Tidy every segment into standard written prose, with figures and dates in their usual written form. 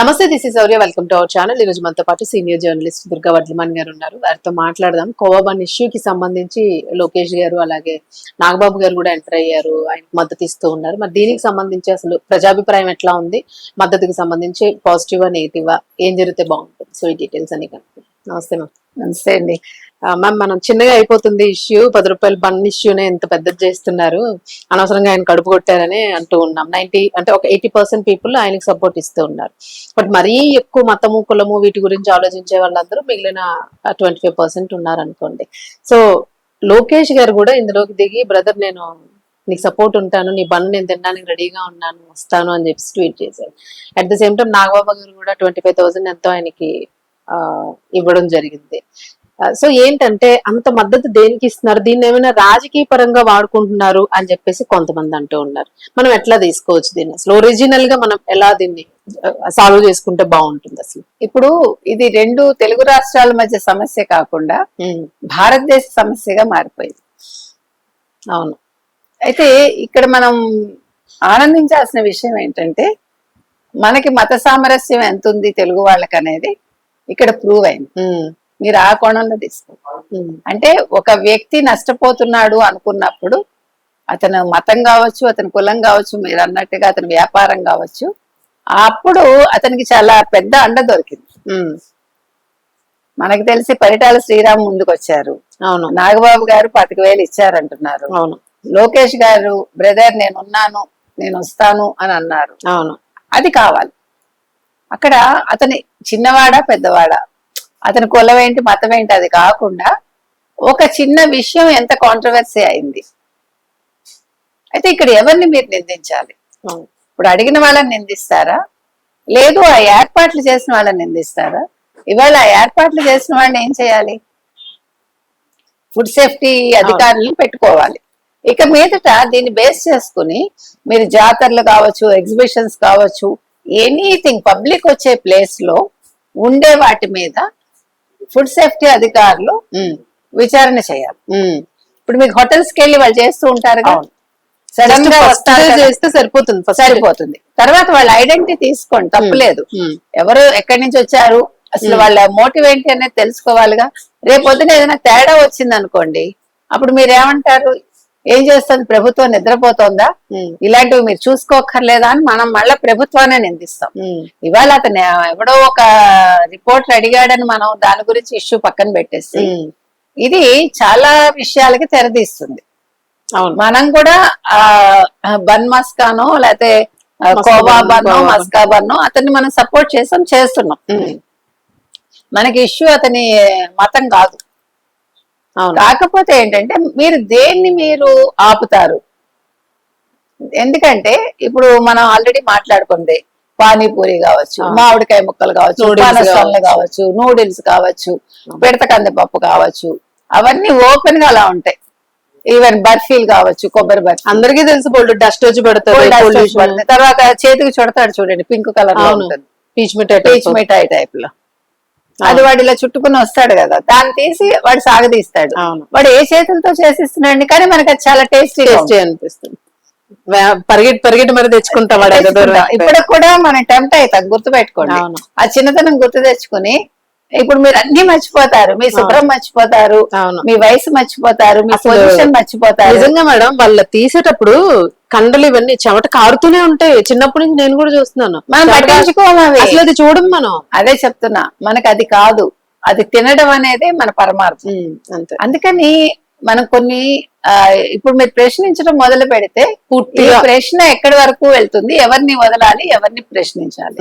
నమస్తే, this is Sourya. Welcome to our channel. ఈ రోజు మనతో పాటు సీనియర్ జర్నలిస్ట్ దుర్గా వడ్లమన్ గారు ఉన్నారు. వారితో మాట్లాడదాం. కోవా ఇష్యూకి సంబంధించి లోకేష్ గారు అలాగే నాగబాబు గారు కూడా ఎంటర్ అయ్యారు, ఆయనకు మద్దతు ఇస్తూ ఉన్నారు. మరి దీనికి సంబంధించి అసలు ప్రజాభిప్రాయం ఎట్లా ఉంది, మద్దతుకి సంబంధించి పాజిటివా నెగిటివా, ఏం జరిగితే బాగుంటుంది, సో ఈ డీటెయిల్స్ అని కనుక్కుందాం. నమస్తే మ్యామ్. నమస్తే అండి. మ్యామ్, మనం చిన్నగా అయిపోతుంది ఇష్యూ, 10 రూపాయల బన్ ఇష్యూనే ఎంత పెద్దది చేస్తున్నారు, అనవసరంగా ఆయన కడుపు కొట్టారని అంటూ ఉన్నాం. 90 అంటే ఒక 80% పీపుల్ ఆయనకి సపోర్ట్ ఇస్తూ ఉన్నారు. బట్ మరీ ఎక్కువ మతము కులము వీటి గురించి ఆలోచించే వాళ్ళందరూ మిగిలిన 25% ఉన్నారు అనుకోండి. సో లోకేష్ గారు కూడా ఇందులోకి దిగి, బ్రదర్ నేను నీకు సపోర్ట్ ఉంటాను, నీ బండ్ నేను తినడానికి రెడీగా ఉన్నాను, వస్తాను అని చెప్పి ట్వీట్ చేశారు. At the same time Nagababu గారు కూడా 25,000 ఎంతో ఆయనకి ఇవ్వడం జరిగింది. సో ఏంటంటే అంత మద్దతు దేనికి ఇస్తున్నారు, దీన్ని ఏమైనా రాజకీయ పరంగా వాడుకుంటున్నారు అని చెప్పేసి కొంతమంది అంటూ ఉన్నారు. మనం ఎట్లా తీసుకోవచ్చు దీన్ని, అసలు ఒరిజినల్ గా మనం ఎలా దీన్ని సాల్వ్ చేసుకుంటే బాగుంటుంది అసలు? ఇప్పుడు ఇది రెండు తెలుగు రాష్ట్రాల మధ్య సమస్య కాకుండా భారతదేశ సమస్యగా మారిపోయింది. అవును. అయితే ఇక్కడ మనం ఆనందించాల్సిన విషయం ఏంటంటే, మనకి మత సామరస్యం ఎంత ఉంది తెలుగు వాళ్ళకి అనేది ఇక్కడ ప్రూవ్ అయింది. మీరు ఆ కోణంలో తీసుకోవాలి. అంటే ఒక వ్యక్తి నష్టపోతున్నాడు అనుకున్నప్పుడు, అతను మతం కావచ్చు, అతని కులం కావచ్చు, మీరు అన్నట్టుగా అతని వ్యాపారం కావచ్చు, అప్పుడు అతనికి చాలా పెద్ద అండ దొరికింది. మనకు తెలిసి పరిటాల శ్రీరామ్ ముందుకు వచ్చారు. అవును. నాగబాబు గారు 25,000 ఇచ్చారంటున్నారు. అవును. లోకేష్ గారు బ్రదర్ నేనున్నాను, నేను వస్తాను అని అన్నారు. అవును. అది కావాలి. అక్కడ అతని చిన్నవాడా పెద్దవాడా, అతని కులం ఏంటి మతం ఏంటి అది కాకుండా ఒక చిన్న విషయం ఎంత కాంట్రవర్సీ అయింది. అయితే ఇక్కడ ఎవరిని మీరు నిందించాలి? ఇప్పుడు అడిగిన వాళ్ళని నిందిస్తారా, లేదు ఆ ఏర్పాట్లు చేసిన వాళ్ళని నిందిస్తారా? ఇవాళ ఆ ఏర్పాట్లు చేసిన వాళ్ళని ఏం చేయాలి? ఫుడ్ సేఫ్టీ అధికారులను పెట్టుకోవాలి. ఇక మీదట దీన్ని బేస్ చేసుకుని మీరు జాతరలు కావచ్చు, ఎగ్జిబిషన్స్ కావచ్చు, ఎనీథింగ్ పబ్లిక్ వచ్చే ప్లేస్ లో ఉండే వాటి మీద ఫుడ్ సేఫ్టీ అధికారులు విచారణ చేయాలి. ఇప్పుడు మీకు హోటల్స్ కి వెళ్ళి వాళ్ళు చేస్తూ ఉంటారు, సడన్ గా చేస్తే సరిపోతుంది. తర్వాత వాళ్ళ ఐడెంటిటీ తీసుకోండి, తప్పలేదు. ఎవరు ఎక్కడి నుంచి వచ్చారు, అసలు వాళ్ళ మోటివ్ ఏంటి అనేది తెలుసుకోవాలిగా. రేపొద్దున ఏదైనా తేడా వచ్చింది అనుకోండి, అప్పుడు మీరేమంటారు? ఏం చేస్తుంది ప్రభుత్వం, నిద్రపోతోందా, ఇలాంటివి మీరు చూసుకోకర్లేదా అని మనం మళ్ళా ప్రభుత్వాన్ని నిందిస్తాం. ఇవాళ అతను ఎవడో ఒక రిపోర్ట్ అడిగాడని మనం దాని గురించి ఇష్యూ పక్కన పెట్టేసి ఇది చాలా విషయాలకి తెరదీస్తుంది. మనం కూడా బన్ మస్కానో లేకపోతే కోవా బన్నో మస్కా బన్నో అతన్ని మనం సపోర్ట్ చేస్తున్నాం. మనకి ఇష్యూ అతని మతం కాదు. కాకపోతే ఏంటంటే మీరు దేన్ని మీరు ఆపుతారు. ఎందుకంటే ఇప్పుడు మనం ఆల్రెడీ మాట్లాడుకుంది, పానీపూరి కావచ్చు, మామిడికాయ ముక్కలు కావచ్చు, పానసంలు కావచ్చు, నూడిల్స్ కావచ్చు, పిడత కందిపప్పు కావచ్చు, అవన్నీ ఓపెన్ గా అలా ఉంటాయి. ఈవెన్ బర్ఫీలు కావచ్చు, కొబ్బరి బర్ఫీ అందరికీ తెలుసు, బోల్డ్ డస్ట్ వచ్చి పెడతారు. తర్వాత చేతికి చుడతాడు చూడండి, పింక్ కలర్ లో ఉంటుంది, పీచ్ మిఠాయి టైప్ లో. అది వాడు ఇలా చుట్టుకుని వస్తాడు కదా, దాన్ని తీసి వాడు సాగదీస్తాడు. వాడు ఏ చేతులతో చేసిస్తున్నాడు, కానీ మనకి అది చాలా టేస్టీ అనిపిస్తుంది. పరిగెట్టి మరి తెచ్చుకుంటాం. ఇప్పటికి కూడా మనం టెంప్ట్ అవుతాం. గుర్తు పెట్టుకోండి, ఆ చిన్నతనం గుర్తు తెచ్చుకుని ఇప్పుడు మీరు అన్ని మర్చిపోతారు. మీ శుభ్రం మర్చిపోతారు, మీ వయసు మర్చిపోతారు, మీ పొజిషన్ మర్చిపోతారు. నిజంగా మేడం, వాళ్ళ తీసేటప్పుడు కండలు ఇవన్నీ చెమట కారుతూనే ఉంటాయి. చిన్నప్పటి నుంచి నేను కూడా చూస్తున్నాను. మనం పట్టించుకోవాలి, అసలు అది చూడం. మనం అదే చెప్తున్నా, మనకు అది కాదు, అది తినడం అనేది మన పరమార్థం. అందుకని మనం కొన్ని ఇప్పుడు మీరు ప్రశ్నించడం మొదలు పెడితే పూర్తిగా ప్రశ్న ఎక్కడి వరకు వెళ్తుంది, ఎవరిని వదలాలి, ఎవరిని ప్రశ్నించాలి.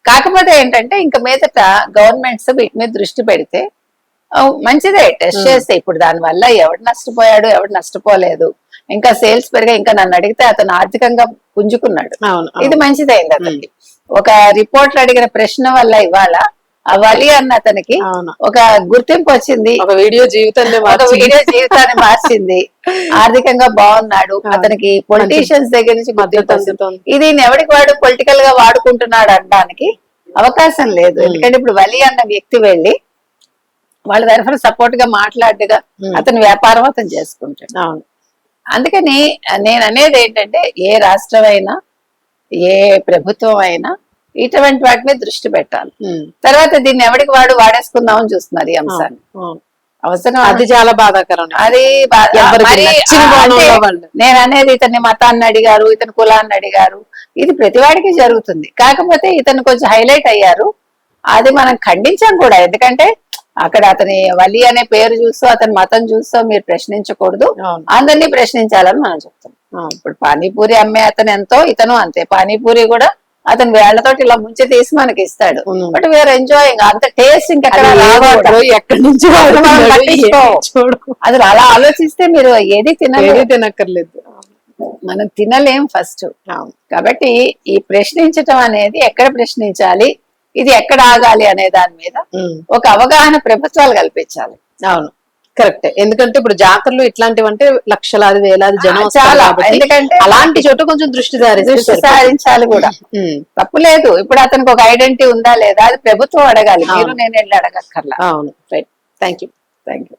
కాకపోతే ఏంటంటే ఇంక మీదట గవర్నమెంట్స్ వీటి మీద దృష్టి పెడితే మంచిదే, టెస్ట్ చేస్తే. ఇప్పుడు దానివల్ల ఎవడు నష్టపోయాడు, ఎవడు నష్టపోలేదు, ఇంకా సేల్స్ పెరిగా, ఇంకా నన్ను అడిగితే అతను ఆర్థికంగా పుంజుకున్నాడు, ఇది మంచిదైంది అతనికి. ఒక రిపోర్టర్ అడిగిన ప్రశ్న వల్ల ఇవాళ వలి అన్న అతనికి ఒక గుర్తింపు వచ్చింది, ఒక వీడియో జీవితాన్ని మార్చింది, ఆర్థికంగా బాగున్నాడు. అతనికి పొలిటీషియన్స్ దగ్గర నుంచి మద్దతు. ఇది ఎవరికి వాడు పొలిటికల్ గా వాడుకుంటున్నాడు అనడానికి అవకాశం లేదు. ఎందుకంటే ఇప్పుడు వలి అన్న వ్యక్తి వెళ్ళి వాళ్ళ తరఫున సపోర్ట్ గా మాట్లాడగా అతని వ్యాపారం అతను చేసుకుంటాడు. అందుకని నేను అనేది ఏంటంటే, ఏ రాష్ట్రం అయినా ఏ ప్రభుత్వం అయినా ఇటువంటి వాటి మీద దృష్టి పెట్టాలి. ఉమ్, తర్వాత దీన్ని ఎవరికి వాడు వాడేసుకుందామని చూస్తున్నారు ఈ అంశాన్ని. అవును. అవసరం అది చాలా బాధాకరం. అది ఎవరికి మరి నచ్చిన అంటే కోణంలో వాళ్ళు. నేను అనేది ఇతన్ని మతాన్ని అడిగారు, ఇతని కులాన్ని అడిగారు, ఇది ప్రతివాడికి జరుగుతుంది. కాకపోతే ఇతను కొంచెం హైలైట్ అయ్యారు, అది మనం ఖండించాం కూడా. ఎందుకంటే అక్కడ అతని వలి అనే పేరు చూస్తూ అతని మతం చూస్తూ మీరు ప్రశ్నించకూడదు, అవును. అందరినీ ప్రశ్నించాలని మనం చెప్తాం. ఇప్పుడు పానీపూరి అమ్మే అతను ఎంతో, ఇతను అంతే. పానీపూరి కూడా అతను వేళ్లతోటి ఇలా ముంచి తీసి మనకి ఇస్తాడు, అవును. But we are enjoying. అంత టేస్ట్ ఇంకెక్కడ అది ఏ రాదు. వాటరో, ఎక్కడి నుంచి అసలు మనం వాడుతున్నాడో పట్టించుకోం. చూడు. అసలు అలా ఆలోచిస్తే మీరు ఏది తినలేదు, ఏది తినక్కర్లేదు. మనం తినలేం ఫస్ట్. అవును. కాబట్టి ఈ ప్రశ్నించటం అనేది ఎక్కడ ప్రశ్నించాలి, ఇది ఎక్కడ ఆగాలి అనే దాని మీద ఉమ్, ఒక అవగాహన ప్రభుత్వాలు కల్పించాలి. అవును, కరెక్టే. ఎందుకంటే ఇప్పుడు జాతరలు ఇట్లాంటివంటే లక్షలాది వేలాది జనం వస్తారు చాలా, కాబట్టి ఎందుకంటే అలాంటి చోట కొంచెం దృష్టి దృష్టి సారించాలి కూడా. తప్పు లేదు. ఇప్పుడు అతనికి ఒక ఐడెంటిటీ ఉందా లేదా అది ప్రభుత్వం అడగాలి, మీరు నేను వెళ్ళి అడగక్కర్లా. అవును, right. Thank you. Thank you.